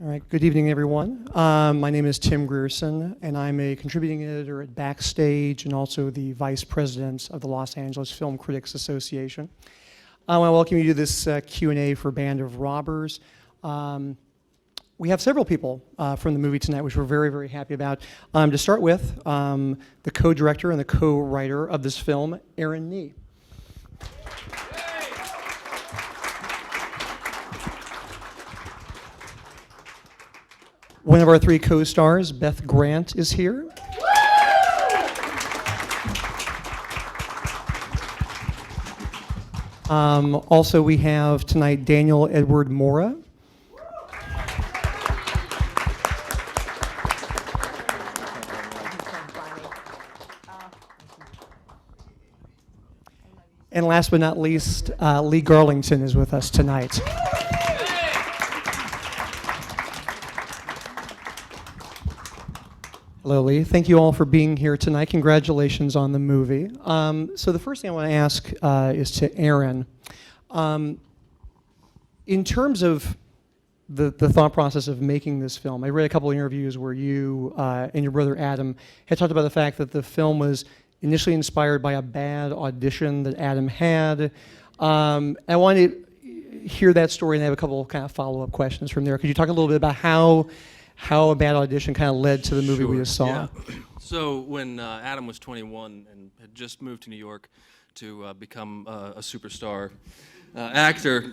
All right, good evening, everyone. My name is Tim Grierson, and I'm a contributing editor at Backstage and also the vice president of the Los Angeles Film Critics Association. I want to welcome you to this Q&A for Band of Robbers. We have several people from the movie tonight, which we're very, very happy about. To start with, the co-director and the co-writer of this film, Aaron Nee. One of our three co-stars, Beth Grant, is here. Also, we have tonight Daniel Edward Mora. And last but not least, Lee Garlington is with us tonight. Hello, Lee. Thank you all for being here tonight. Congratulations on the movie. So the first thing I want to ask is to Aaron. In terms of the thought process of making this film, I read a couple of interviews where you and your brother Adam had talked about the fact that the film was initially inspired by a bad audition that Adam had. I want to hear that story and I have a couple of kind of follow-up questions from there. Could you talk a little bit about how a bad audition kind of led to the movie we just saw? Yeah. So when Adam was 21 and had just moved to New York to become a superstar actor,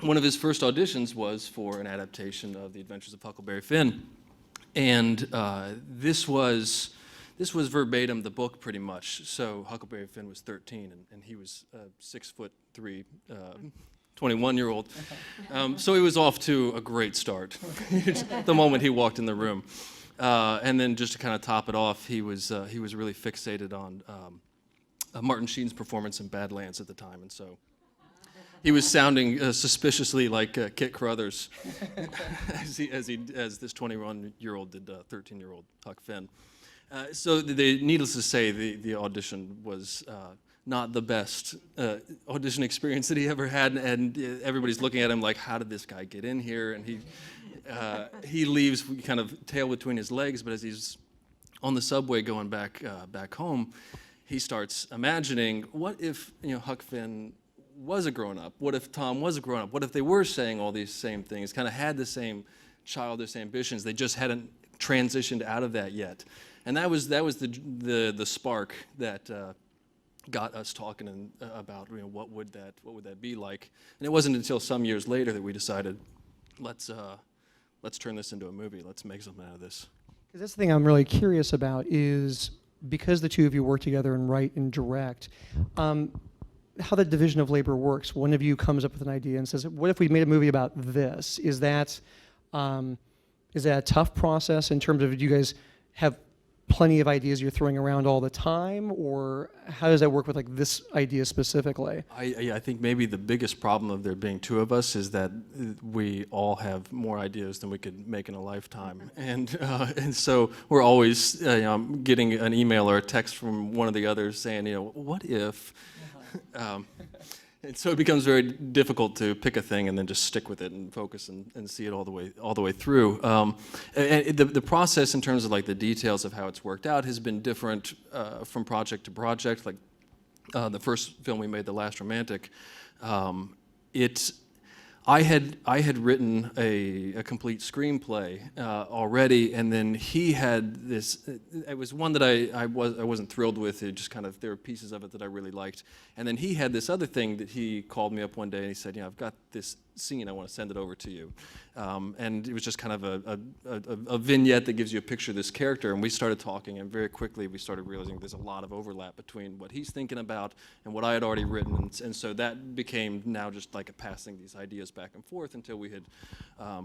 one of his first auditions was for an adaptation of The Adventures of Huckleberry Finn. And this was verbatim the book pretty much. So Huckleberry Finn was 13 and he was 6'3", 21-year-old. So he was off to a great start the moment he walked in the room. And then just to kind of top it off, he was really fixated on Martin Sheen's performance in Badlands at the time. And so he was sounding suspiciously like Kit Carruthers as this 21-year-old did 13-year-old Huck Finn. So needless to say, the audition was not the best audition experience that he ever had, and everybody's looking at him like, how did this guy get in here? And he leaves kind of tail between his legs, but as he's on the subway going back home, he starts imagining, what if Huck Finn was a grown-up? What if Tom was a grown-up? What if they were saying all these same things, kind of had the same childish ambitions, they just hadn't transitioned out of that yet? And that was the spark that got us talking about what would that be like. And it wasn't until some years later that we decided, let's turn this into a movie. Let's make something out of this. Because that's the thing I'm really curious about is, because the two of you work together and write and direct, how the division of labor works. One of you comes up with an idea and says, what if we made a movie about this? Is that a tough process in terms of, do you guys have plenty of ideas you're throwing around all the time, or how does that work with like this idea specifically? I think maybe the biggest problem of there being two of us is that we all have more ideas than we could make in a lifetime, and so we're always getting an email or a text from one of the others saying, what if? And so it becomes very difficult to pick a thing and then just stick with it and focus and see it all the way through. And the process in terms of like the details of how it's worked out has been different from project to project. Like the first film we made, The Last Romantic, I had written a complete screenplay already, and then he had this. It was one that I wasn't thrilled with. It just kind of, there were pieces of it that I really liked, and then he had this other thing that he called me up one day and he said, I've got this scene, I want to send it over to you, and it was just kind of a vignette that gives you a picture of this character, and we started talking, and very quickly we started realizing there's a lot of overlap between what he's thinking about and what I had already written, and so that became now just like a passing these ideas back and forth until we had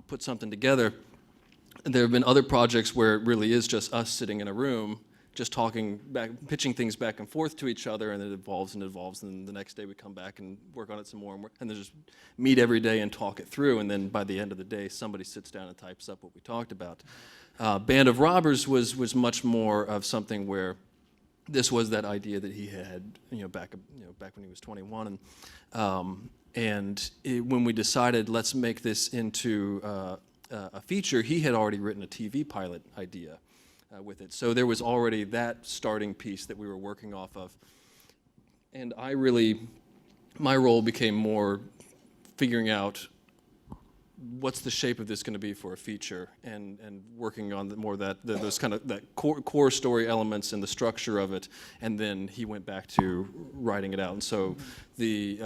put something together. And there have been other projects where it really is just us sitting in a room, just talking back, pitching things back and forth to each other, and it evolves, and then the next day we come back and work on it some more, and then just meet every day and talk it through, and then by the end of the day, somebody sits down and types up what we talked about. Band of Robbers was much more of something where this was that idea that he had, back when he was 21, and when we decided let's make this into a feature, he had already written a TV pilot idea with it. So there was already that starting piece that we were working off of. And my role became more figuring out what's the shape of this going to be for a feature, and working on more of those kind of that core story elements and the structure of it, and then he went back to writing it out. And so in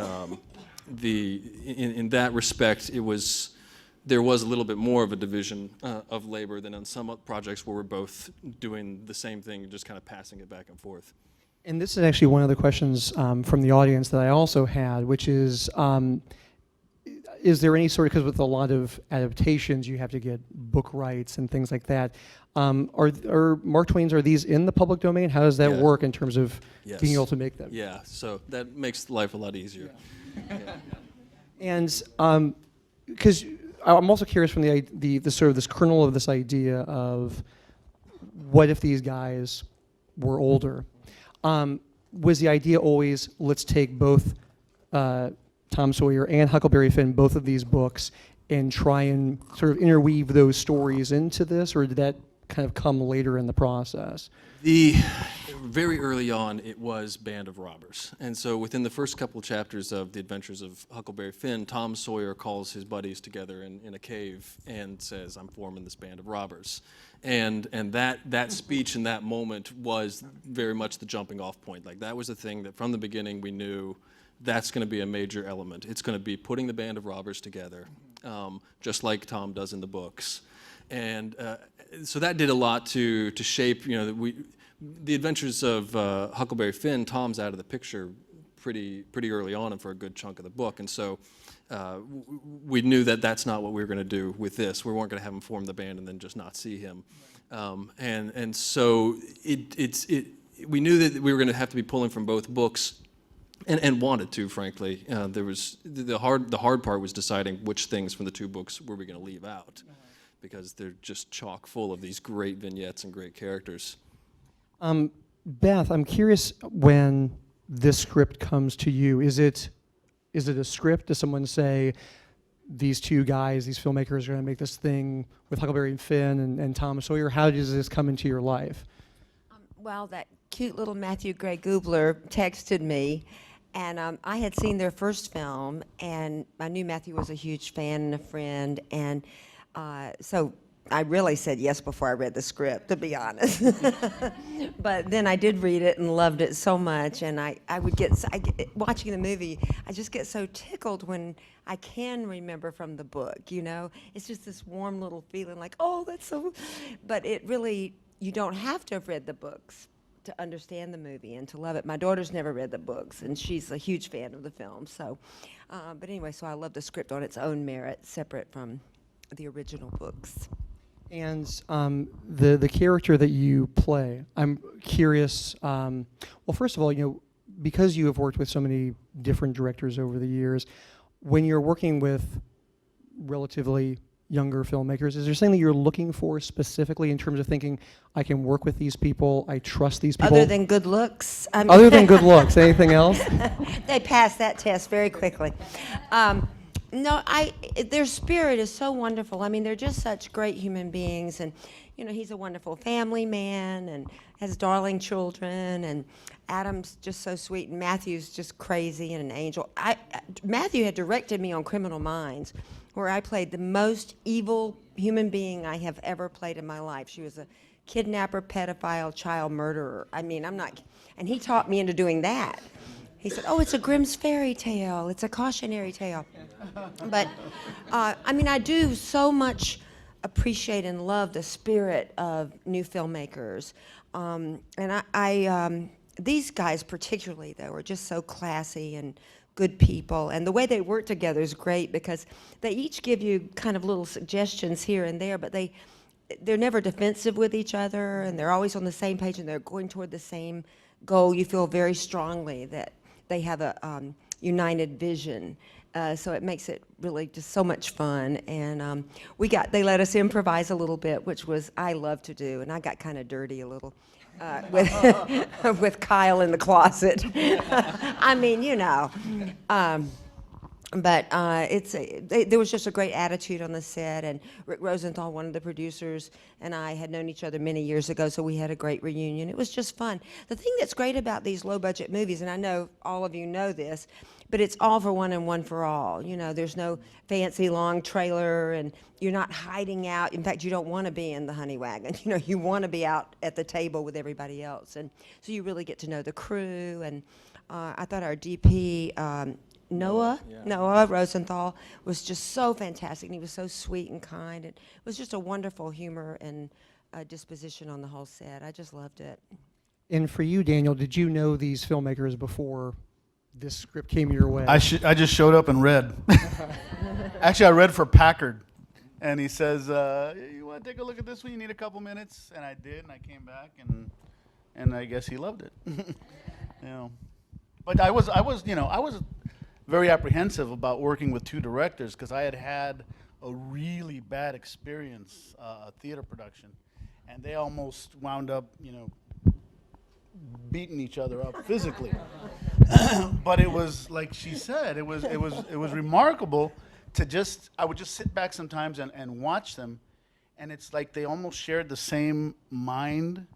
that respect, there was a little bit more of a division of labor than on some projects where we're both doing the same thing, just kind of passing it back and forth. And this is actually one of the questions from the audience that I also had, which is there any sort of, because with a lot of adaptations, you have to get book rights and things like that. Are Mark Twain's, are these in the public domain? How does that work in terms of being able to make them? Yeah, so that makes life a lot easier. Yeah. And because I'm also curious from the sort of this kernel of this idea of what if these guys were older? Was the idea always, let's take both Tom Sawyer and Huckleberry Finn, both of these books, and try and sort of interweave those stories into this, or did that kind of come later in the process? Very early on, it was Band of Robbers. And so within the first couple of chapters of The Adventures of Huckleberry Finn, Tom Sawyer calls his buddies together in a cave and says, I'm forming this band of robbers. And that speech in that moment was very much the jumping off point. Like, that was the thing that from the beginning we knew that's going to be a major element. It's going to be putting the band of robbers together, just like Tom does in the books. And so that did a lot to shape, the Adventures of Huckleberry Finn. Tom's out of the picture pretty early on and for a good chunk of the book. And so we knew that that's not what we were going to do with this. We weren't going to have him form the band and then just not see him. And so we knew that we were going to have to be pulling from both books. And wanted to, frankly. There was the hard part was deciding which things from the two books were we going to leave out, because they're just chock full of these great vignettes and great characters. Beth, I'm curious, when this script comes to you, is it a script? Does someone say, these two guys, these filmmakers, are going to make this thing with Huckleberry Finn and Tom Sawyer? How does this come into your life? Well, that cute little Matthew Gray Goobler texted me. And I had seen their first film, and I knew Matthew was a huge fan and a friend, and so I really said yes before I read the script, to be honest. But then I did read it and loved it so much, and I watching the movie, I just get so tickled when I can remember from the book, It's just this warm little feeling like, oh, that's so, but it really, you don't have to have read the books to understand the movie and to love it. My daughter's never read the books, and she's a huge fan of the film. So, but anyway, so I love the script on its own merit, separate from the original books. And the character that you play, I'm curious. Well, first of all, because you have worked with so many different directors over the years, when you're working with relatively younger filmmakers, is there something that you're looking for specifically in terms of thinking, I can work with these people, I trust these people? Other than good looks? Other than good looks, anything else? They passed that test very quickly. No, their spirit is so wonderful. I mean, they're just such great human beings, and he's a wonderful family man and has darling children, and Adam's just so sweet, and Matthew's just crazy and an angel. Matthew had directed me on Criminal Minds, where I played the most evil human being I have ever played in my life. She was a kidnapper, pedophile, child murderer. I mean, and he taught me into doing that. He said, oh, it's a Grimm's fairy tale. It's a cautionary tale. But, I do so much appreciate and love the spirit of new filmmakers. And these guys particularly, though, are just so classy and good people, and the way they work together is great because they each give you kind of little suggestions here and there, but they're never defensive with each other, and they're always on the same page, and they're going toward the same goal. You feel very strongly that they have a united vision, so it makes it really just so much fun. And they let us improvise a little bit, which I love to do, and I got kind of dirty a little. With Kyle in the closet. I mean, But there was just a great attitude on the set, and Rick Rosenthal, one of the producers, and I had known each other many years ago, so we had a great reunion. It was just fun. The thing that's great about these low-budget movies, and I know all of you know this, but it's all for one and one for all. You know, there's no fancy long trailer, and you're not hiding out. In fact, you don't want to be in the honey wagon. You know, you want to be out at the table with everybody else, and so you really get to know the crew. And I thought our DP. Noah Rosenthal was just so fantastic, and he was so sweet and kind, and it was just a wonderful humor and disposition on the whole set. I just loved it. And for you, Daniel, did you know these filmmakers before this script came your way? I just showed up and read. Actually, I read for Packard, and he says, "You want to take a look at this one? You need a couple minutes." And I did, and I came back, and I guess he loved it. You know, but I was very apprehensive about working with two directors because I had a really bad experience, a theater production, and they almost wound up, beating each other up physically. But it was like she said, it was remarkable to I would just sit back sometimes and watch them, and it's like they almost shared the same mind.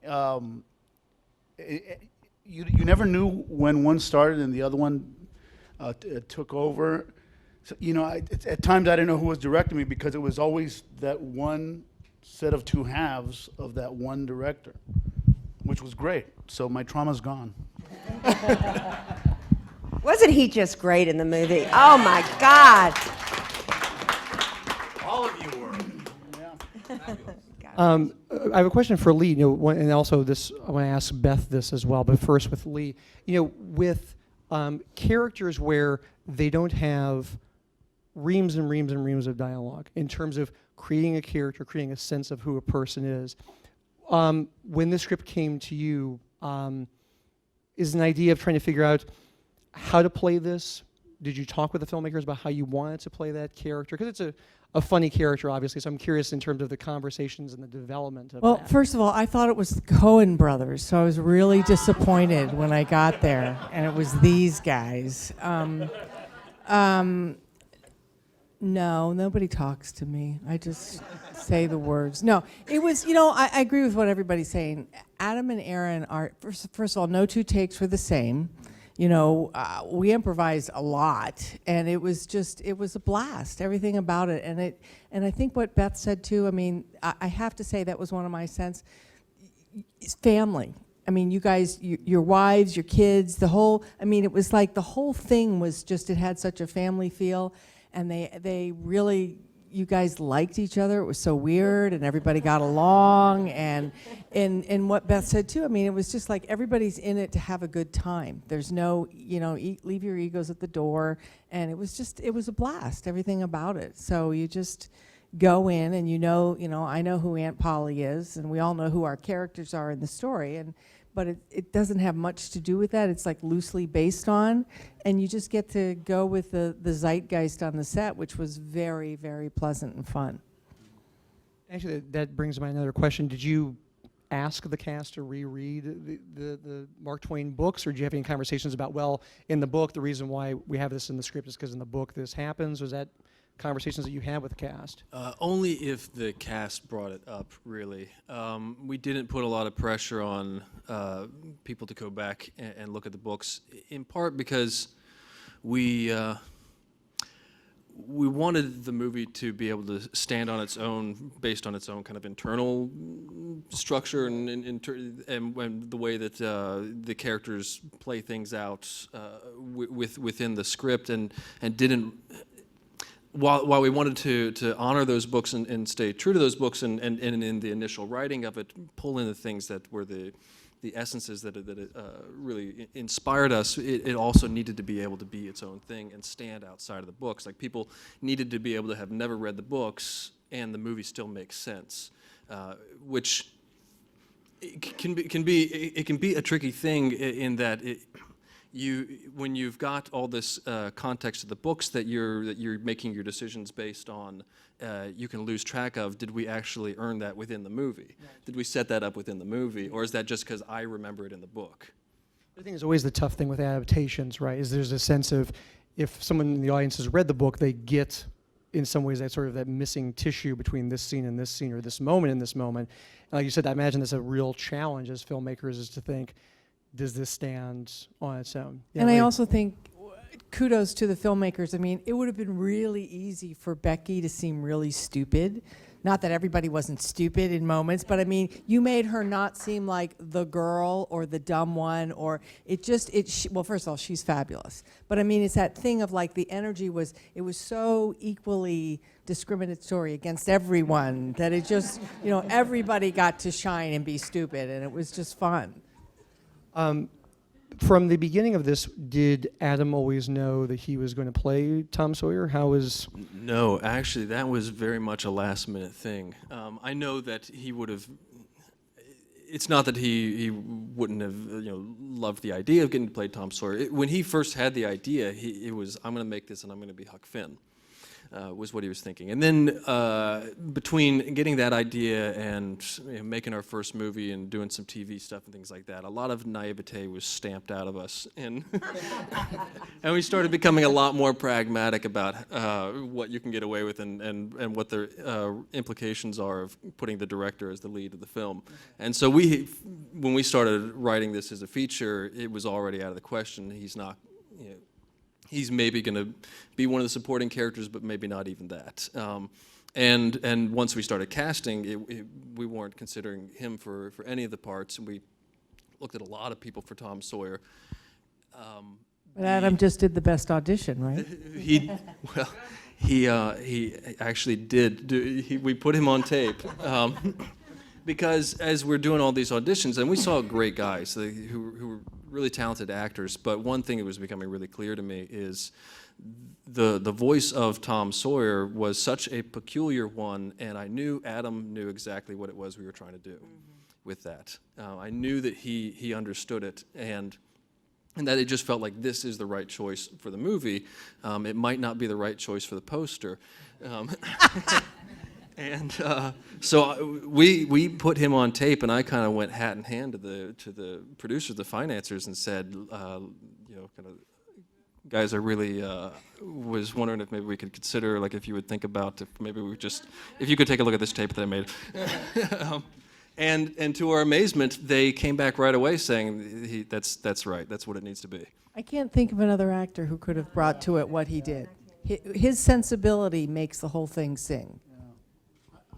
You never knew when one started and the other one took over. So, at times I didn't know who was directing me because it was always that one set of two halves of that one director, which was great. So my trauma's gone. Wasn't he just great in the movie? Oh my God! All of you were. I have a question for Lee, and also this, I want to ask Beth this as well, but first with Lee. With characters where they don't have reams and reams and reams of dialogue in terms of creating a character, creating a sense of who a person is. When this script came to you, is an idea of trying to figure out how to play this? Did you talk with the filmmakers about how you wanted to play that character? Because it's a funny character, obviously, so I'm curious in terms of the conversations and the development of Well, that. first of all, I thought it was the Coen brothers, so I was really disappointed when I got there, and it was these guys. No, nobody talks to me. I just say the words. No, it was, I agree with what everybody's saying. Adam and Aaron are, first of all, no two takes were the same. We improvised a lot, and it was a blast, everything about it. And I think what Beth said too, I have to say that was one of my sense, it's family. You guys, your wives, your kids, it was like the whole thing was just, it had such a family feel, and they really, you guys liked each other. It was so weird, and everybody got along, and what Beth said too, it was just like everybody's in it to have a good time. There's no, leave your egos at the door, and it was a blast, everything about it. So you just go in, and I know who Aunt Polly is, and we all know who our characters are in the story, but it doesn't have much to do with that. It's like loosely based on, and you just get to go with the zeitgeist on the set, which was very, very pleasant and fun. Actually, that brings to mind another question. Did you ask the cast to reread the Mark Twain books, or did you have any conversations about, well, in the book, the reason why we have this in the script is because in the book this happens? Was that conversations that you had with the cast? Only if the cast brought it up, really. We didn't put a lot of pressure on people to go back and look at the books, in part because we wanted the movie to be able to stand on its own, based on its own kind of internal structure and the way that the characters play things out within the script, and didn't. While we wanted to honor those books and stay true to those books, and in the initial writing of it, pull in the things that were the essences that really inspired us, it also needed to be able to be its own thing and stand outside of the books. Like, people needed to be able to have never read the books and the movie still makes sense, which it can be a tricky thing in that when you've got all this context of the books that you're making your decisions based on, you can lose track of, did we actually earn that within the movie? Right. Did we set that up within the movie, or is that just because I remember it in the book? I think it's always the tough thing with adaptations, right? Is there's a sense of, if someone in the audience has read the book, they get in some ways that sort of that missing tissue between this scene and this scene, or this moment and this moment. And like you said, I imagine that's a real challenge as filmmakers, is to think, does this stand on its own? Yeah, And I like- also think kudos to the filmmakers. I mean, it would have been really easy for Becky to seem really stupid. Not that everybody wasn't stupid in moments, but I mean, you made her not seem like the girl or the dumb one, or well, first of all, she's fabulous. But I mean, it's that thing of like the energy was so equally discriminatory against everyone that it just, everybody got to shine and be stupid, and it was just fun. From the beginning of this, did Adam always know that he was going to play Tom Sawyer? How was... No, actually, that was very much a last-minute thing. I know that he would have. It's not that he wouldn't have loved the idea of getting to play Tom Sawyer. When he first had the idea, it was, I'm going to make this and I'm going to be Huck Finn. Was what he was thinking. And then between getting that idea and making our first movie and doing some TV stuff and things like that, a lot of naivete was stamped out of us. And we started becoming a lot more pragmatic about what you can get away with and what the implications are of putting the director as the lead of the film. And so when we started writing this as a feature, it was already out of the question. He's not... He's maybe going to be one of the supporting characters, but maybe not even that. And once we started casting, we weren't considering him for any of the parts. And we looked at a lot of people for Tom Sawyer. But Adam just did the best audition, right? He actually did. We put him on tape. Because as we're doing all these auditions, and we saw great guys who were really talented actors, but one thing that was becoming really clear to me is the voice of Tom Sawyer was such a peculiar one, and I knew Adam knew exactly what it was we were trying to do with that. I knew that he understood it, and that it just felt like this is the right choice for the movie. It might not be the right choice for the poster. And so we put him on tape, and I kind of went hat in hand to the producers, the financiers, and said, guys, I really was wondering if maybe we could consider, like, if you would think about if you could take a look at this tape that I made. And to our amazement, they came back right away saying, that's right, that's what it needs to be. I can't think of another actor who could have brought to it what he did. His sensibility makes the whole thing sing.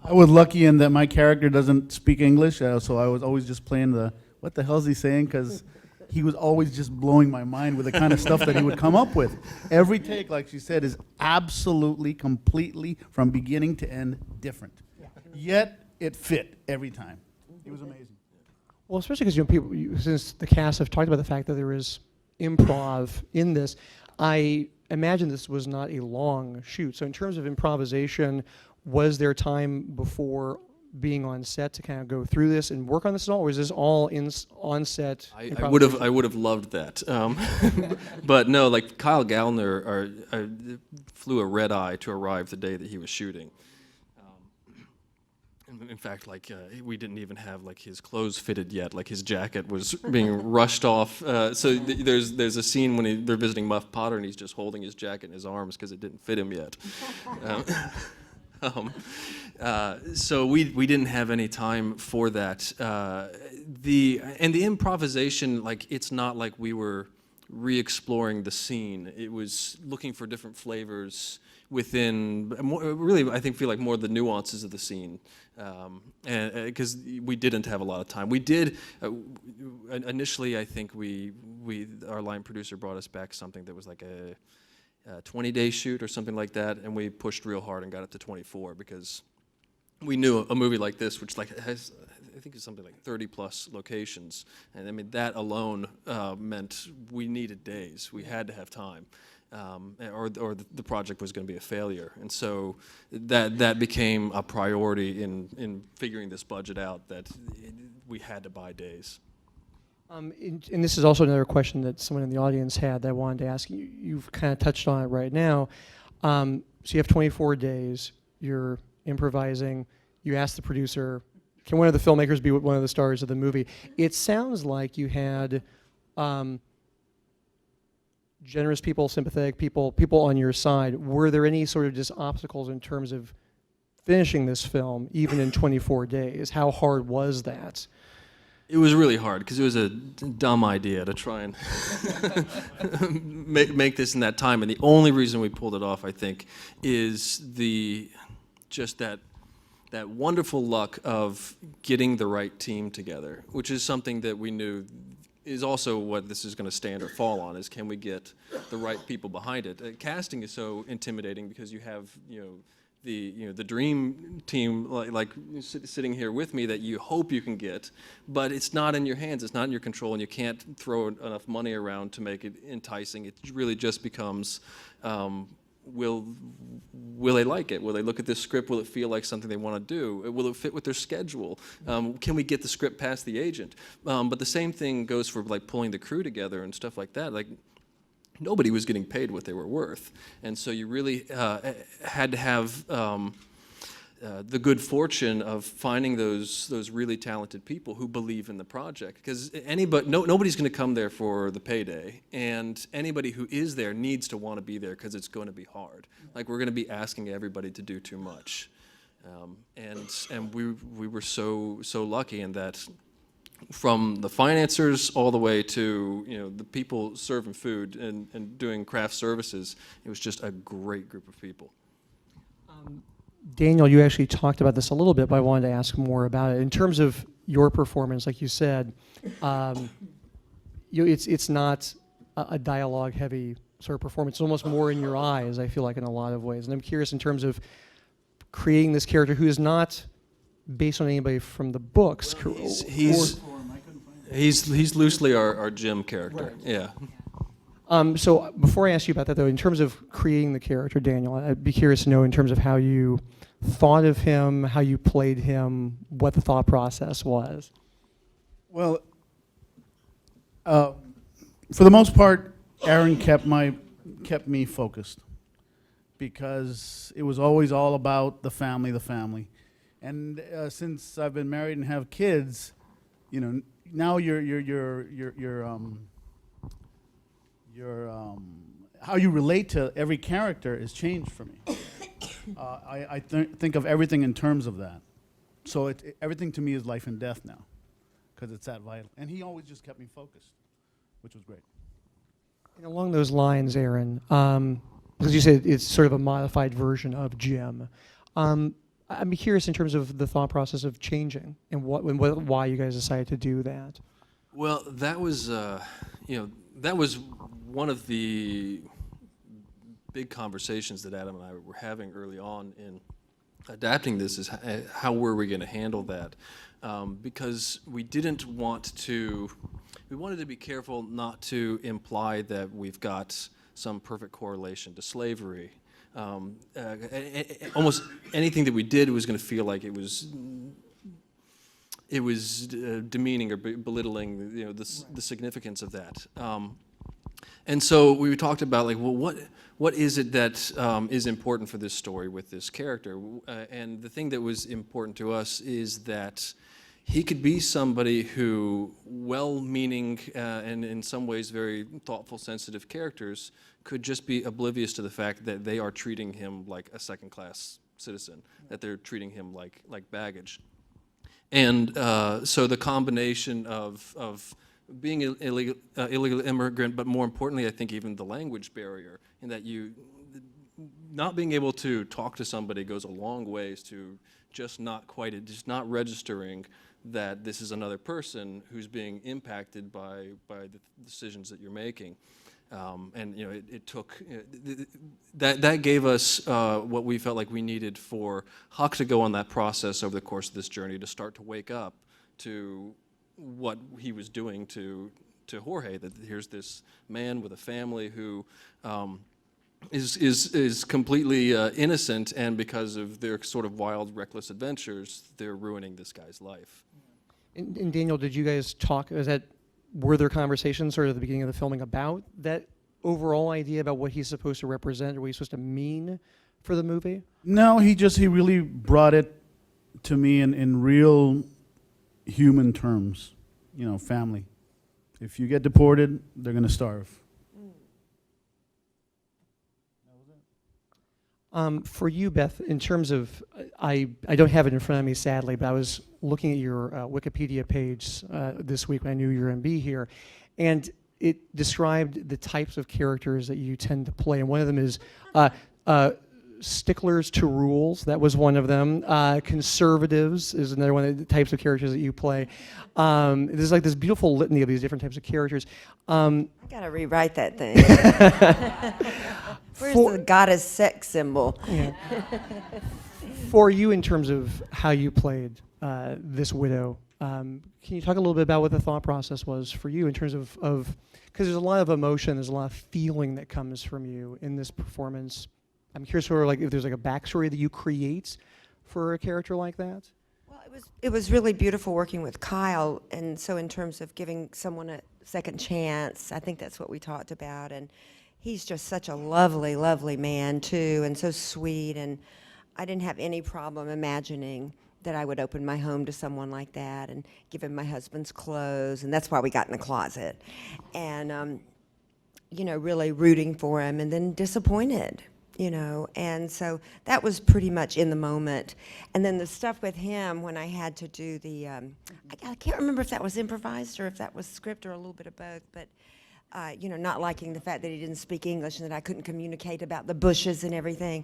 I was lucky in that my character doesn't speak English, so I was always just playing what the hell is he saying? Because he was always just blowing my mind with the kind of stuff that he would come up with. Every take, like she said, is absolutely, completely, from beginning to end, different. Yet, it fit every time. It was amazing. Well, especially because since the cast have talked about the fact that there is improv in this, I imagine this was not a long shoot. So in terms of improvisation, was there time before being on set to kind of go through this and work on this at all, or is this all on set? I would have loved that, but no. Like Kyle Gallner flew a red eye to arrive the day that he was shooting. In fact, we didn't even have his clothes fitted yet. Like his jacket was being rushed off. So there's a scene when they're visiting Muff Potter, and he's just holding his jacket in his arms because it didn't fit him yet. So we didn't have any time for that. The improvisation, it's not like we were re-exploring the scene. It was looking for different flavors within, really, I feel like more the nuances of the scene, and because we didn't have a lot of time. We did initially. I think our line producer brought us back something that was like a 20-day shoot or something like that, and we pushed real hard and got it to 24 because we knew a movie like this, which has, I think it's something like 30 plus locations, and I mean that alone meant we needed days. We had to have time, or the project was going to be a failure, and so that became a priority in figuring this budget out. That we had to buy days. And this is also another question that someone in the audience had that I wanted to ask you. You've kind of touched on it right now. So you have 24 days. You're improvising. You ask the producer, can one of the filmmakers be one of the stars of the movie? It sounds like you had generous people, sympathetic people, people on your side. Were there any sort of just obstacles in terms of finishing this film, even in 24 days? How hard was that? It was really hard because it was a dumb idea to try and make this in that time. And the only reason we pulled it off, I think, is just that wonderful luck of getting the right team together, which is something that we knew is also what this is going to stand or fall on, is can we get the right people behind it. Casting is so intimidating because you have, the dream team like sitting here with me that you hope you can get, but it's not in your hands, it's not in your control, and you can't throw enough money around to make it enticing. It really just becomes, will they like it? Will they look at this script? Will it feel like something they want to do? Will it fit with their schedule? Can we get the script past the agent? But the same thing goes for like pulling the crew together and stuff like that. Like, nobody was getting paid what they were worth, and so you really had to have the good fortune of finding those really talented people who believe in the project. Because nobody's going to come there for the payday, and anybody who is there needs to want to be there because it's going to be hard. Like, we're going to be asking everybody to do too much, and we were so lucky in that. From the financiers all the way to the people serving food and doing craft services, it was just a great group of people. Daniel, you actually talked about this a little bit, but I wanted to ask more about it. In terms of your performance, like you said, it's not a dialogue-heavy sort of performance. It's almost more in your eyes, I feel like, in a lot of ways. And I'm curious in terms of creating this character who is not based on anybody from the books. Well, he's loosely our Jim character. Right. Yeah. So before I ask you about that, though, in terms of creating the character, Daniel, I'd be curious to know in terms of how you thought of him, how you played him, what the thought process was. Well, for the most part, Aaron kept me focused because it was always all about the family. And since I've been married and have kids, now how you relate to every character has changed for me. I think of everything in terms of that. So everything to me is life and death now, because it's that vital. And he always just kept me focused, which was great. And along those lines, Aaron, because you said it's sort of a modified version of Jim. I'd be curious in terms of the thought process of changing and why you guys decided to do that. Well, that was one of the big conversations that Adam and I were having early on in adapting this, is how were we going to handle that? Because we wanted to be careful not to imply that we've got some perfect correlation to slavery. Almost anything that we did was going to feel like it was demeaning or belittling, the significance of that. And so we talked about, like, well, what is it that is important for this story with this character? And the thing that was important to us is that he could be somebody who, well-meaning and in some ways very thoughtful, sensitive characters, could just be oblivious to the fact that they are treating him like a second-class citizen, that they're treating him like baggage. And so the combination of being an illegal immigrant, but more importantly, I think even the language barrier, in that not being able to talk to somebody goes a long ways to just not registering that this is another person who's being impacted by the decisions that you're making. And it took that gave us what we felt like we needed for Huck to go on that process over the course of this journey, to start to wake up to what he was doing to Jorge. That here's this man with a family who is completely innocent, and because of their sort of wild, reckless adventures, they're ruining this guy's life. And Daniel, did you guys talk? Were there conversations sort of at the beginning of the filming about that overall idea about what he's supposed to represent or what he's supposed to mean for the movie? No, he really brought it to me in real human terms. Family. If you get deported, they're going to starve. For you, Beth, in terms of, I don't have it in front of me, sadly, but I was looking at your Wikipedia page this week when I knew you were going to be here, and it described the types of characters that you tend to play, and one of them is sticklers to rules. That was one of them. Conservatives is another one of the types of characters that you play. There's like this beautiful litany of these different types of characters. I gotta rewrite that thing. Where's the goddess sex symbol? Yeah. For you, in terms of how you played this widow, can you talk a little bit about what the thought process was for you in terms of because there's a lot of emotion, there's a lot of feeling that comes from you in this performance. I'm curious, sort of like if there's like a backstory that you create for a character like that. Well, it was really beautiful working with Kyle, and so in terms of giving someone a second chance, I think that's what we talked about, and he's just such a lovely, lovely man too, and so sweet, and I didn't have any problem imagining that I would open my home to someone like that and give him my husband's clothes, and that's why we got in the closet, and you know, really rooting for him, and then disappointed. You know, and so that was pretty much in the moment. And then the stuff with him when I had to do the, I can't remember if that was improvised or if that was script or a little bit of both, but, you know, not liking the fact that he didn't speak English and that I couldn't communicate about the bushes and everything.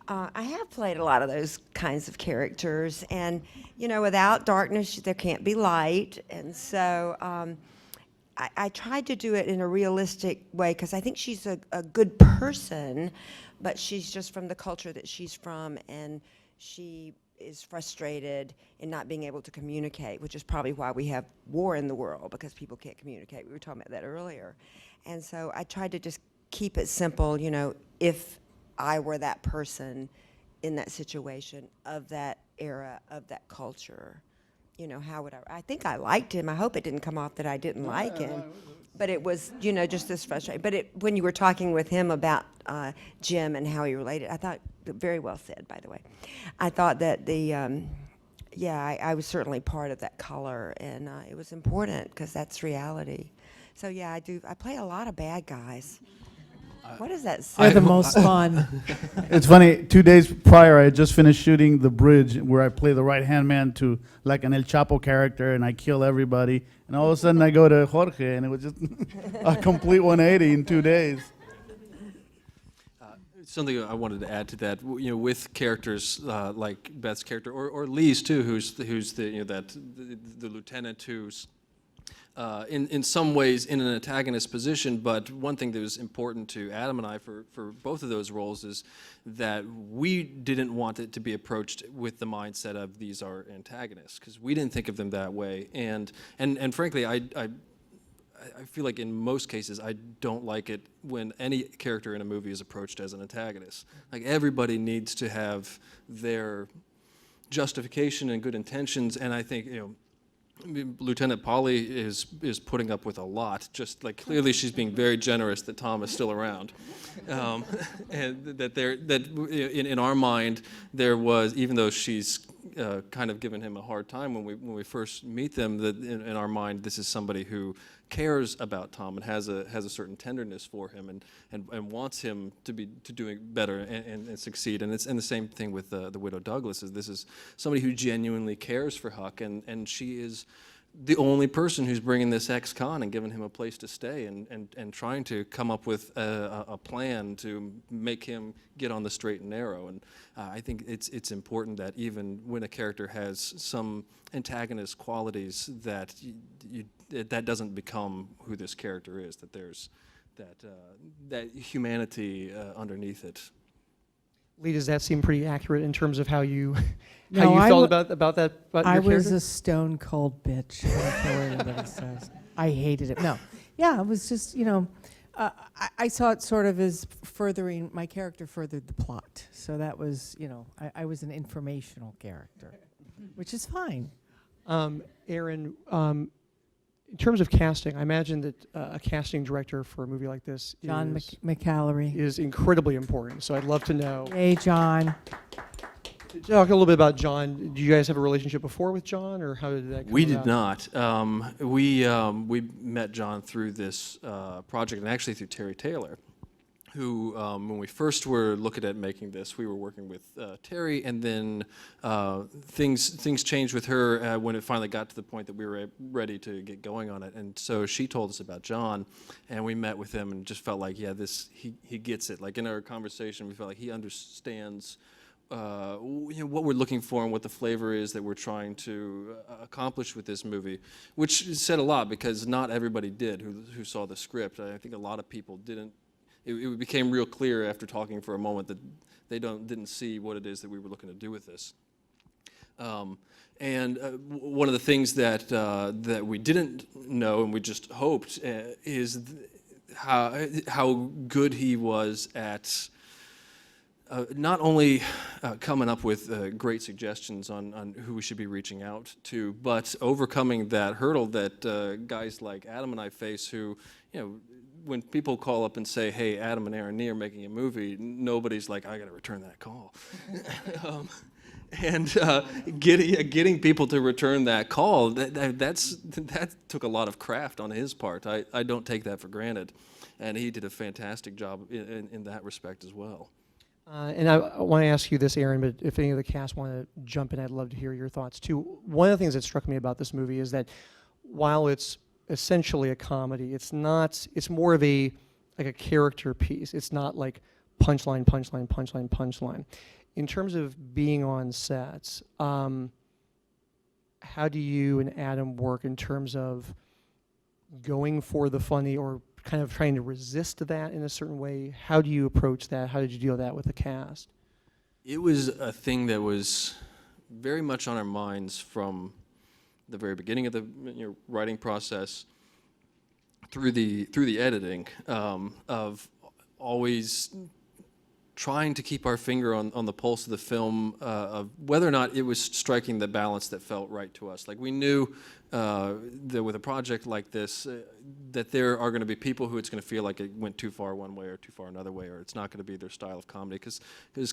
I have played a lot of those kinds of characters, and, you know, without darkness, there can't be light, and so I tried to do it in a realistic way because I think she's a good person, but she's just from the culture that she's from, and she is frustrated in not being able to communicate, which is probably why we have war in the world, because people can't communicate. We were talking about that earlier. And so I tried to just keep it simple, you know, if I were that person in that situation of that era, of that culture. You know, how would I think I liked him. I hope it didn't come off that I didn't like him. But it was, you know, just this frustrating. But when you were talking with him about Jim and how he related, I thought, very well said, by the way. I thought that I was certainly part of that color, and it was important because that's reality. So yeah, I play a lot of bad guys. What does that say? They're the most fun. It's funny, 2 days prior, I had just finished shooting The Bridge, where I play the right-hand man to like an El Chapo character, and I kill everybody. And all of a sudden, I go to Jorge, and it was just a complete 180 in 2 days. Something I wanted to add to that, you know, with characters like Beth's character, or Lee's too, who's the you know the lieutenant who's in some ways in an antagonist position. But one thing that was important to Adam and I for both of those roles is that we didn't want it to be approached with the mindset of these are antagonists, because we didn't think of them that way. And frankly, I feel like in most cases I don't like it when any character in a movie is approached as an antagonist. Like, everybody needs to have their justification and good intentions, and I think, you know, Lieutenant Polly is putting up with a lot. Just like, clearly she's being very generous that Tom is still around, and that in our mind there was, even though she's kind of given him a hard time when we first meet them, that in our mind this is somebody who cares about Tom and has a certain tenderness for him and wants him to doing better and succeed. And the same thing with the widow Douglas. This is somebody who genuinely cares for Huck, and she is the only person who's bringing this ex-con and giving him a place to stay and trying to come up with a plan to make him get on the straight and narrow. And I think it's important that even when a character has some antagonist qualities, that that doesn't become who this character is, that there's that humanity underneath it. Lee, does that seem pretty accurate in terms of how you No, how you I felt w- about that? About I your was character? a stone cold bitch. I don't care what anybody says. I hated it. No. Yeah, it was just, you know, I saw it sort of as furthering, my character furthered the plot. So that was, you know, I was an informational character, which is fine. Aaron, in terms of casting, I imagine that a casting director for a movie like this John is McAllery. incredibly important. So I'd love to know. Hey, John. Talk a little bit about John. Do you guys have a relationship before with John, or how did that come We did about? not. We met John through this project, and actually through Terry Taylor, who, when we first were looking at making this, we were working with Terry, and then things changed with her when it finally got to the point that we were ready to get going on it. And so she told us about John, and we met with him and just felt like, yeah, he gets it. Like in our conversation, we felt like he understands what we're looking for and what the flavor is that we're trying to accomplish with this movie, which said a lot because not everybody did who saw the script. I think a lot of people didn't. It became real clear after talking for a moment that they didn't see what it is that we were looking to do with this. And one of the things that we didn't know and we just hoped is how good he was at not only coming up with great suggestions on who we should be reaching out to, but overcoming that hurdle that guys like Adam and I face who, when people call up and say, hey, Adam and Aaron Nee are making a movie, nobody's like, I got to return that call. And getting people to return that call, that took a lot of craft on his part. I don't take that for granted. And he did a fantastic job in that respect as well. And I want to ask you this, Aaron, but if any of the cast want to jump in, I'd love to hear your thoughts too. One of the things that struck me about this movie is that while it's essentially a comedy, it's more of a character piece. It's not like punchline, punchline, punchline, punchline. In terms of being on sets, how do you and Adam work in terms of going for the funny or kind of trying to resist that in a certain way? How do you approach that? How did you deal with that with the cast? It was a thing that was very much on our minds from the very beginning of the writing process through the editing, of always trying to keep our finger on the pulse of the film, of whether or not it was striking the balance that felt right to us. Like we knew that with a project like this, that there are going to be people who it's going to feel like it went too far one way or too far another way, or it's not going to be their style of comedy, because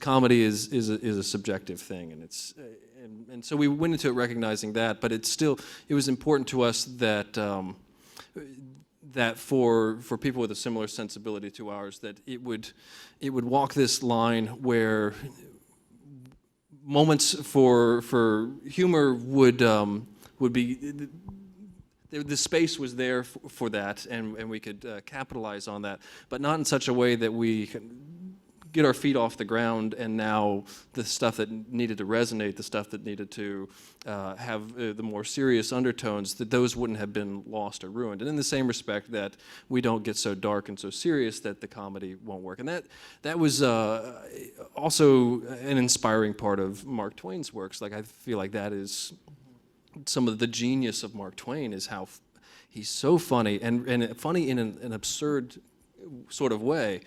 comedy is a subjective thing, and and so we went into it recognizing that, but it was important to us that that for people with a similar sensibility to ours, that it would walk this line where moments for humor would be, the space was there for that, and we could capitalize on that, but not in such a way that we can get our feet off the ground and now the stuff that needed to resonate, the stuff that needed to have the more serious undertones, that those wouldn't have been lost or ruined. And in the same respect that we don't get so dark and so serious that the comedy won't work. And that was also an inspiring part of Mark Twain's works. Like I feel like that is some of the genius of Mark Twain, is how he's so funny and funny in an absurd sort of way.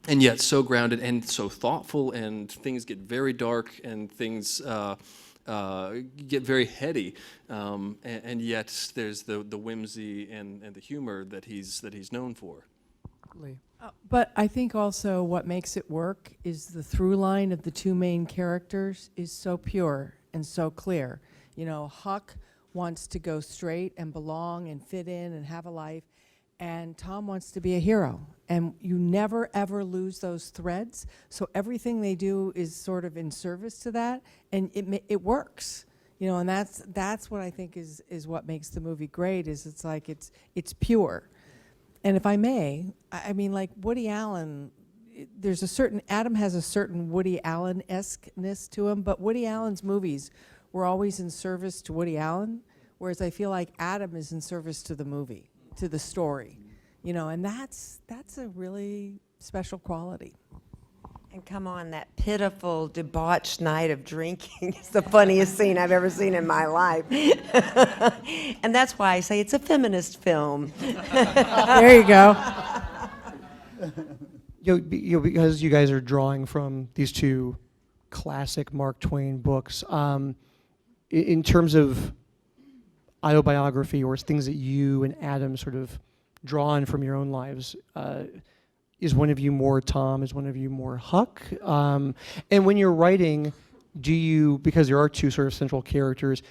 And yet so grounded and so thoughtful, and things get very dark and things get very heady, and yet there's the whimsy and the humor that he's known for. But I think also what makes it work is the through line of the two main characters is so pure and so clear. Huck wants to go straight and belong and fit in and have a life, and Tom wants to be a hero. And you never, ever lose those threads. So everything they do is sort of in service to that, and it works. And that's what I think is what makes the movie great, is it's pure. And if I may, I mean, like Woody Allen, Adam has a certain Woody Allen-esque-ness to him, but Woody Allen's movies were always in service to Woody Allen, whereas I feel like Adam is in service to the movie, to the story, and that's a really special quality. And come on, that pitiful, debauched night of drinking is the funniest scene I've ever seen in my life. And that's why I say it's a feminist film. There you go. Because you guys are drawing from these two classic Mark Twain books, in terms of autobiography or things that you and Adam sort of draw on from your own lives, is one of you more Tom? Is one of you more Huck? And when you're writing, because there are two sort of central characters,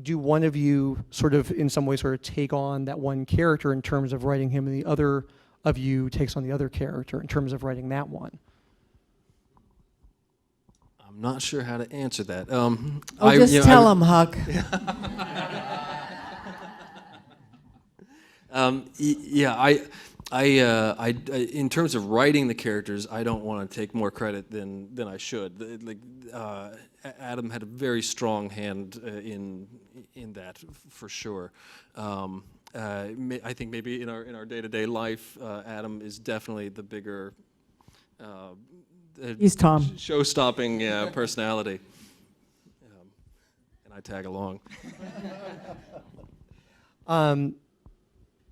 do one of you sort of in some way sort of take on that one character in terms of writing him, and the other of you takes on the other character in terms of writing that one? I'm not sure how to answer that. Just tell him, Huck. In terms of writing the characters, I don't want to take more credit than I should. Adam had a very strong hand in that, for sure. I think maybe in our day-to-day life, Adam is definitely the bigger. He's Tom. Show-stopping personality, and I tag along.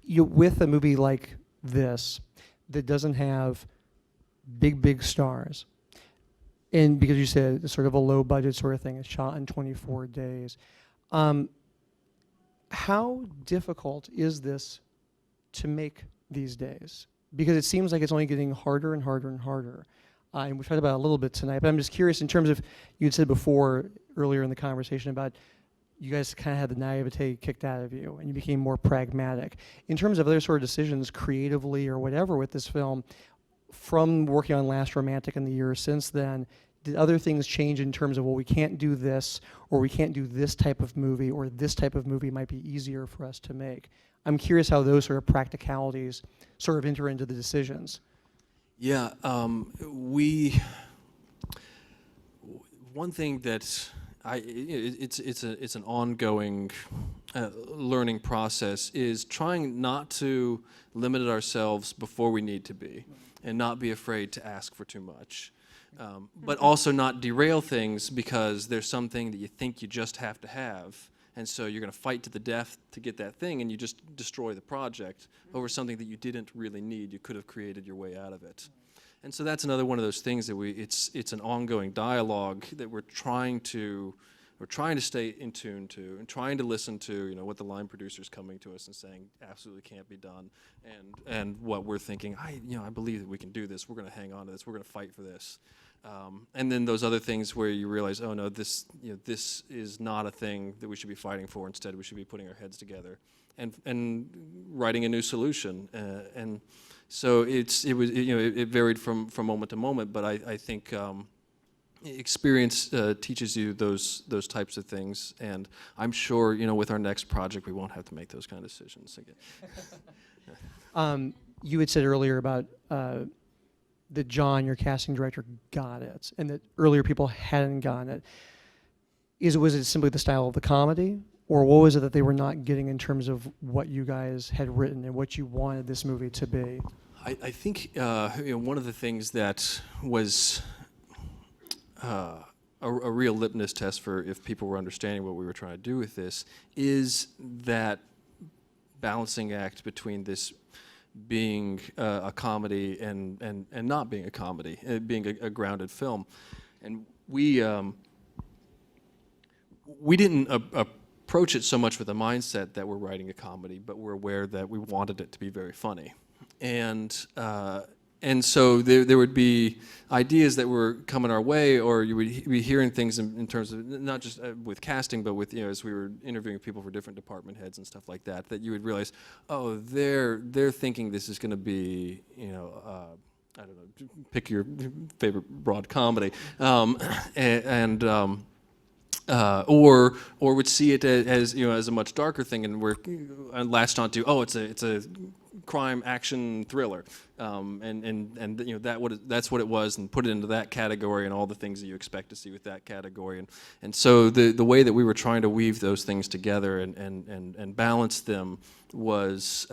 With a movie like this that doesn't have big stars, and because you said it's sort of a low budget sort of thing, it's shot in 24 days, how difficult is this to make these days? Because it seems like it's only getting harder and harder and harder. And we talked about it a little bit tonight, but I'm just curious in terms of, you had said before, earlier in the conversation about you guys kind of had the naivete kicked out of you and you became more pragmatic. In terms of other sort of decisions creatively or whatever with this film, from working on Last Romantic and the years since then, did other things change in terms of, well, we can't do this, or we can't do this type of movie, or this type of movie might be easier for us to make? I'm curious how those sort of practicalities sort of enter into the decisions. Yeah, one thing that it's an ongoing learning process is trying not to limit ourselves before we need to be, and not be afraid to ask for too much, but also not derail things because there's something that you think you just have to have, and so you're going to fight to the death to get that thing, and you just destroy the project over something that you didn't really need. You could have created your way out of it. And so that's another one of those things that it's an ongoing dialogue that we're trying to stay in tune to, and trying to listen to, what the line producer's coming to us and saying absolutely can't be done, and what we're thinking, I believe that we can do this. We're going to hang on to this. We're going to fight for this. And then those other things where you realize, oh no, this is not a thing that we should be fighting for. Instead, we should be putting our heads together and writing a new solution. And so it varied from moment to moment. But I think experience teaches you those types of things. And I'm sure with our next project we won't have to make those kind of decisions again. You had said earlier about that John, your casting director, got it, and that earlier people hadn't gotten it. Was it simply the style of the comedy, or what was it that they were not getting in terms of what you guys had written and what you wanted this movie to be? I think one of the things that was a real litmus test for if people were understanding what we were trying to do with this is that balancing act between this being a comedy and not being a comedy, being a grounded film. And we didn't approach it so much with the mindset that we're writing a comedy, but we're aware that we wanted it to be very funny. And so there would be ideas that were coming our way, or you would be hearing things in terms of not just with casting, but with as we were interviewing people for different department heads and stuff like that, that you would realize, oh, they're thinking this is going to be I don't know, pick your favorite broad comedy, or would see it as as a much darker thing, and we're latched onto, oh, it's a crime action thriller, and that's what it was, and put it into that category and all the things that you expect to see with that category, and so the way that we were trying to weave those things together and balance them was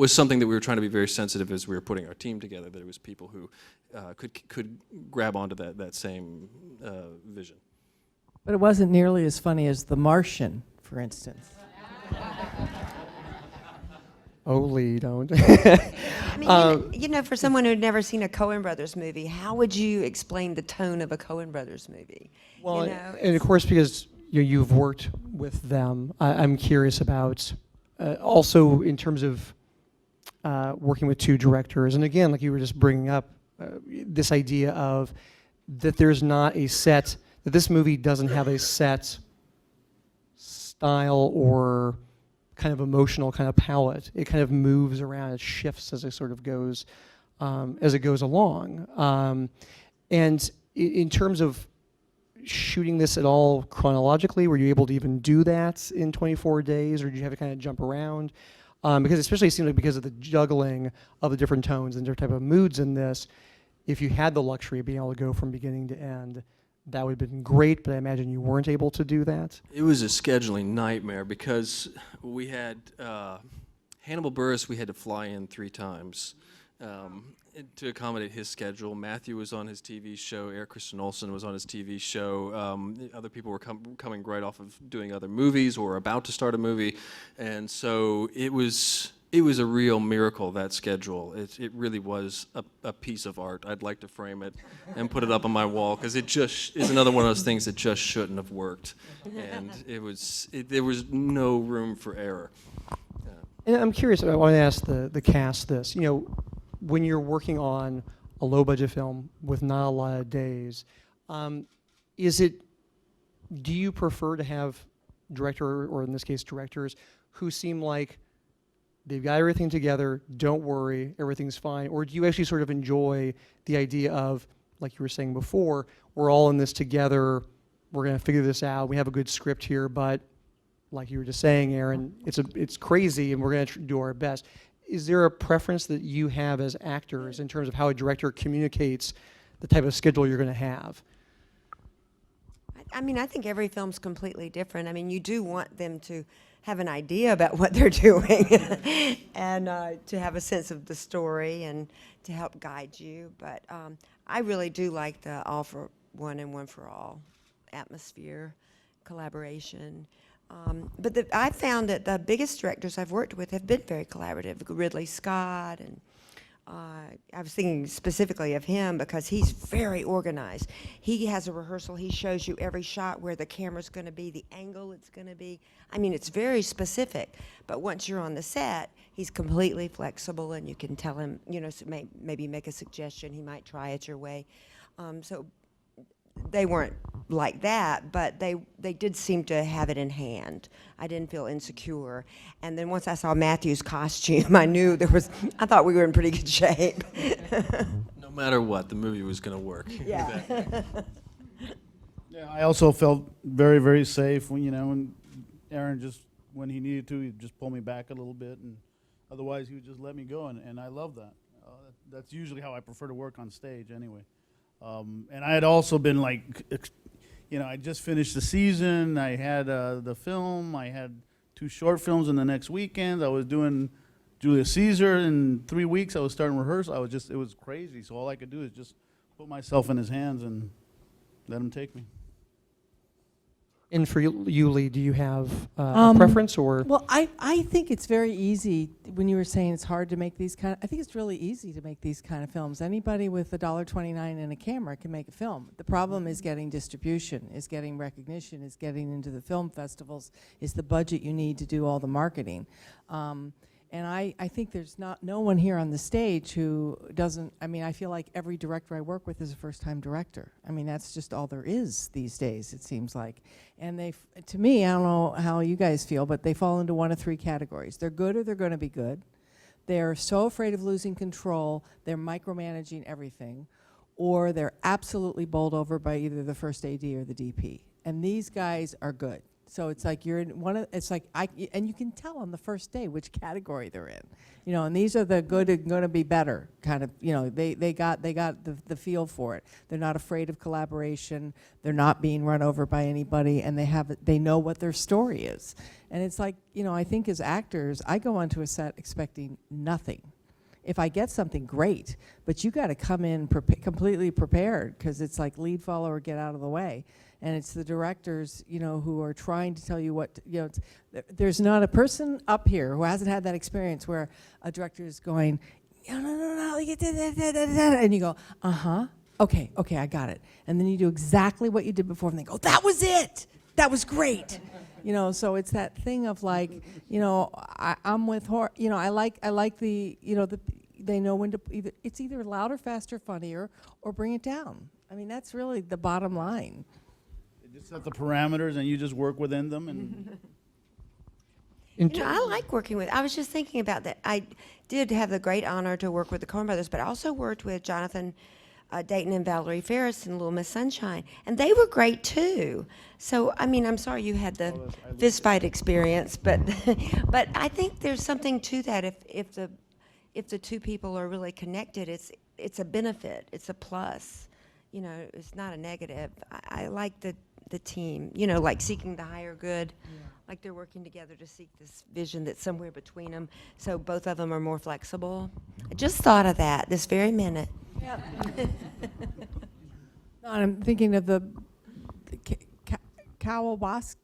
something that we were trying to be very sensitive as we were putting our team together, that it was people who could grab onto that same vision. But it wasn't nearly as funny as The Martian, for instance. Oh, Lee, don't. I mean, for someone who'd never seen a Coen Brothers movie, how would you explain the tone of a Coen Brothers movie? Well, and of course, because you've worked with them, I'm curious about also in terms of working with two directors, and again, like you were just bringing up, this idea of that there's not a set, that this movie doesn't have a set style or kind of emotional kind of palette. It kind of moves around, it shifts as it sort of goes, as it goes along. And in terms of shooting this at all chronologically, were you able to even do that in 24 days, or did you have to kind of jump around? Because especially it seemed like because of the juggling of the different tones and different type of moods in this, if you had the luxury of being able to go from beginning to end, that would have been great, but I imagine you weren't able to do that. It was a scheduling nightmare because we had Hannibal Buress. We had to fly in 3 times to accommodate his schedule. Matthew was on his TV show. Eric Christian Olsen was on his TV show. Other people were coming right off of doing other movies or about to start a movie, and so it was a real miracle, that schedule. It really was a piece of art. I'd like to frame it and put it up on my wall, because it just is another one of those things that just shouldn't have worked. And there was no room for error. And I'm curious, I want to ask the cast this. You know, when you're working on a low-budget film with not a lot of days, do you prefer to have director, or in this case directors, who seem like they've got everything together, don't worry, everything's fine? Or do you actually sort of enjoy the idea of, like you were saying before, we're all in this together, we're going to figure this out, we have a good script here, but like you were just saying, Aaron, it's crazy and we're going to do our best. Is there a preference that you have as actors in terms of how a director communicates the type of schedule you're going to have? I mean, I think every film's completely different. I mean, you do want them to have an idea about what they're doing and to have a sense of the story and to help guide you. But I really do like the all for one and one for all atmosphere, collaboration. But I found that the biggest directors I've worked with have been very collaborative. Ridley Scott, and I was thinking specifically of him because he's very organized. He has a rehearsal. He shows you every shot, where the camera's going to be, the angle it's going to be. I mean, it's very specific. But once you're on the set, he's completely flexible, and you can tell him, you know, maybe make a suggestion. He might try it your way. So they weren't like that, but they did seem to have it in hand. I didn't feel insecure. And then once I saw Matthew's costume, I knew I thought we were in pretty good shape. No matter what, the movie was going to work. Yeah. Yeah, I also felt very, very safe when, when Aaron when he needed to, he'd just pull me back a little bit, and otherwise he would just let me go, and I love that. That's usually how I prefer to work on stage anyway. And I had also been I just finished the season. I had the film. I had 2 short films in the next weekend. I was doing Julius Caesar in 3 weeks. I was starting rehearsal. It was crazy. So all I could do is just put myself in his hands and let him take me. And for you, Lee, do you have a preference, or? Well, I think it's very easy. When you were saying it's hard to make these I think it's really easy to make these kind of films. Anybody with $1.29 and a camera can make a film. The problem is getting distribution, is getting recognition, is getting into the film festivals, is the budget you need to do all the marketing. And I think there's no one here on the stage who doesn't, I feel like every director I work with is a first-time director. That's just all there is these days, it seems like. And to me, I don't know how you guys feel, but they fall into one of 3 categories. They're good, or they're going to be good. They're so afraid of losing control, they're micromanaging everything, or they're absolutely bowled over by either the first AD or the DP. And these guys are good. So it's like you're in one of, and you can tell on the first day which category they're in, and these are the good and going to be better kind of, they got the feel for it. They're not afraid of collaboration. They're not being run over by anybody, and they know what their story is. And it's like, I think as actors, I go onto a set expecting nothing. If I get something, great, but you got to come in completely prepared, because it's like lead, follow, or get out of the way. And it's the directors, who are trying to tell you what, there's not a person up here who hasn't had that experience where a director is going, no, and you go, okay, I got it. And then you do exactly what you did before, and they go, that was it, that was great. So it's that thing of like, I'm with horror, I like the, they know when to, it's either louder, faster, funnier, or bring it down. That's really the bottom line. They just set the parameters, and you just work within them. And In You know, I like working with. I was just thinking about that. I did have the great honor to work with the Coen brothers, but I also worked with Jonathan Dayton and Valerie Ferris in Little Miss Sunshine, and they were great too. So, I mean, I'm sorry you had the fist fight experience, but but I think there's something to that. If the two people are really connected, it's a benefit. It's a plus. You know, it's not a negative. I like the team. You know, like seeking the higher good. Like they're working together to seek this vision that's somewhere between them, so both of them are more flexible. I just thought of that this very minute. Yeah. No, I'm thinking of the Kawawaski.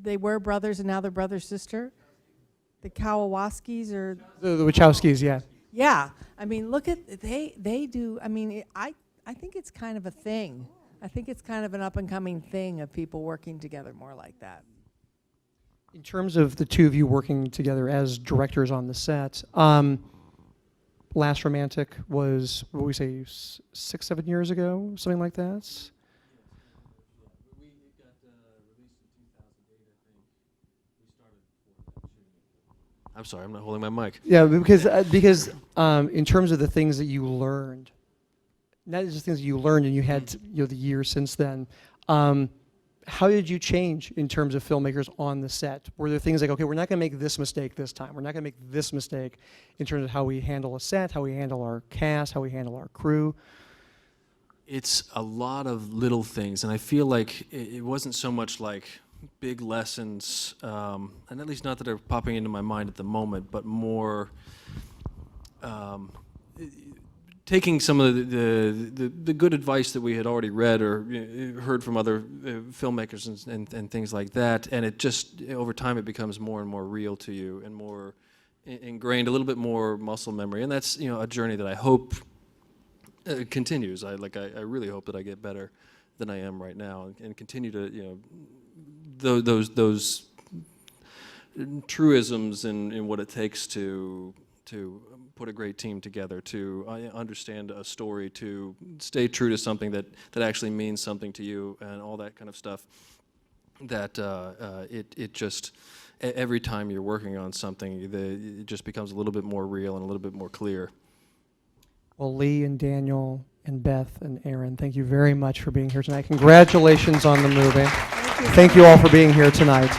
They were brothers and now they're brother sister. The Kawawaskis or the Wachowskis, yeah. yeah. I mean, look at they do. I mean, I think it's kind of a thing. I think it's kind of an up and coming thing of people working together more like that. In terms of the two of you working together as directors on the set, Last Romantic was, what we say, 6-7 years ago, something like that? We got released in 2008, I think. We started shooting. I'm sorry, I'm not holding my mic. Yeah, because in terms of the things that you learned, not just things that you learned and you had the years since then, how did you change in terms of filmmakers on the set? Were there things like, okay, we're not going to make this mistake this time. We're not going to make this mistake in terms of how we handle a set, how we handle our cast, how we handle our crew? It's a lot of little things, and I feel like it wasn't so much like big lessons, and at least not that are popping into my mind at the moment, but more taking some of the good advice that we had already read or heard from other filmmakers and things like that, and it just, over time, it becomes more and more real to you and more ingrained, a little bit more muscle memory, and that's a journey that I hope continues. I really hope that I get better than I am right now, and continue to those truisms in what it takes to put a great team together, to understand a story, to stay true to something that actually means something to you, and all that kind of stuff. That it just, every time you're working on something, it just becomes a little bit more real and a little bit more clear. Well, Lee and Daniel and Beth and Aaron, thank you very much for being here tonight. Congratulations on the movie. Thank you all for being here tonight.